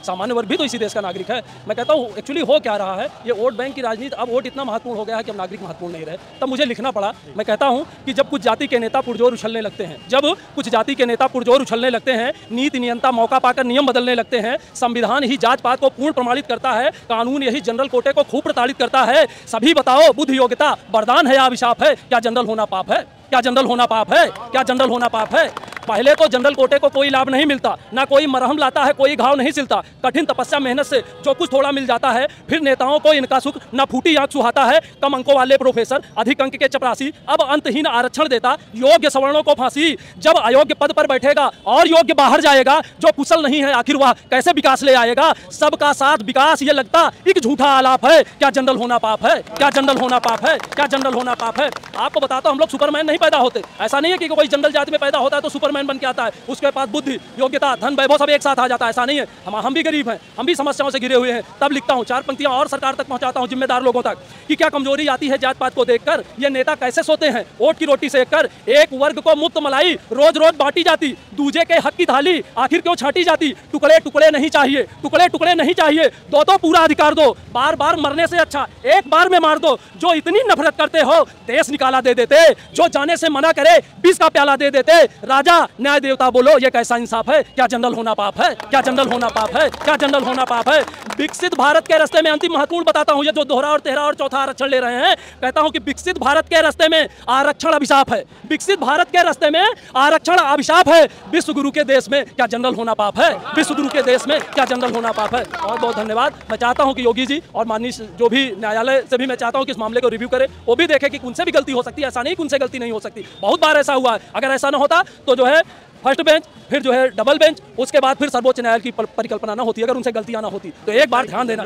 सामान्य वर्ग भी तो इसी देश का नागरिक है। मैं कहता हूँ एक्चुअली हो क्या रहा है, ये वोट बैंक की राजनीति, अब वोट इतना महत्वपूर्ण हो गया है कि अब नागरिक महत्वपूर्ण नहीं रहे। तब मुझे लिखना पड़ा। मैं कहता हूँ कि जब कुछ जाति के नेता पुरजोर उछलने लगते हैं, जब कुछ जाति के नेता पुरजोर उछलने लगते हैं, नीति नियंता मौका पाकर नियम बदलने लगते हैं, संविधान ही जात पात को पूर्ण प्रमाणित करता है, कानून यही जनरल कोटे को खूब प्रताड़ित करता है, सभी बताओ बुद्धि योग्यता वरदान है या अभिशाप है? क्या जनरल होना पाप है? क्या जनरल होना पाप है? क्या जनरल होना पाप है? पहले तो जनरल कोटे को कोई लाभ नहीं मिलता, ना कोई मरहम लाता है, कोई घाव नहीं सिलता, कठिन तपस्या मेहनत से जो कुछ थोड़ा मिल जाता है, फिर नेताओं को इनका सुख ना फूटी आंख सुहाता है। कम अंकों वाले प्रोफेसर, अधिक अंक के चपरासी, अब अंतहीन आरक्षण देता योग्य सवर्णों को फांसी। जब अयोग्य पद पर बैठेगा और योग्य बाहर जाएगा, जो कुशल नहीं है आखिर वह कैसे विकास ले आएगा? सबका साथ विकास ये लगता एक झूठा आलाप है। क्या जनरल होना पाप है? क्या जनरल होना पाप है? क्या जनरल होना पाप है? आपको बताता हूं, हम लोग सुपरमैन नहीं पैदा होते। ऐसा नहीं है कि कोई जनरल जाति में पैदा होता है तो सुपरमैन बन के आता है, उसके पास बुद्धि योग्यता धन वैभव सब एक साथ आ जाता है। ऐसा नहीं है। हम भी गरीब हैं, हम भी समस्याओं से घिरे हुए हैं। तब लिखता हूं, 4 पंक्तियां और सरकार तक पहुंचाता हूं, जिम्मेदार लोगों तक, कि क्या कमजोरी आती है जात पात को देखकर? ये नेता कैसे सोते हैं वोट की रोटी सेक कर? एक वर्ग को मुफ्त मलाई रोज रोज बांटी जाती, दूजे के हक की थाली आखिर क्यों छांटी जाती? टुकड़े टुकड़े नहीं चाहिए, टुकड़े टुकड़े नहीं चाहिए, दो तो पूरा अधिकार दो, बार बार मरने से अच्छा एक बार में मार दो। जो इतनी नफरत करते हो देश निकाला दे देते, जो जाने से मना करे 20 का प्याला दे देते। राजा न्याय देवता बोलो ये कैसा इंसाफ है? क्या जनरल होना पाप है? क्या जनरल होना पाप है? क्या जनरल होना पाप है? विकसित भारत के रास्ते में अंतिम महत्वपूर्ण बताता हूं, ये जो दोहरा और तेहरा और चौथा आरक्षण ले रहे हैं, कहता हूं कि विकसित भारत के रास्ते में आरक्षण अभिशाप है। विकसित भारत के रास्ते में आरक्षण अभिशाप है। विश्व गुरु के देश में क्या जनरल होना पाप है? विश्व गुरु के देश में क्या जनरल होना पाप है? बहुत बहुत धन्यवाद। मैं चाहता हूं कि योगी जी और माननीय जो भी न्यायालय से भी मैं चाहता हूं कि इस मामले को रिव्यू करे, वो भी देखे कि उनसे भी गलती हो सकती है, ऐसा नहीं कि उनसे गलती नहीं हो सकती। बहुत बार ऐसा हुआ है। अगर ऐसा ना होता तो जो है फर्स्ट बेंच, फिर जो है डबल बेंच, उसके बाद फिर सर्वोच्च न्यायालय की परिकल्पना ना होती अगर उनसे गलतियां ना होती। तो एक बार ध्यान देना।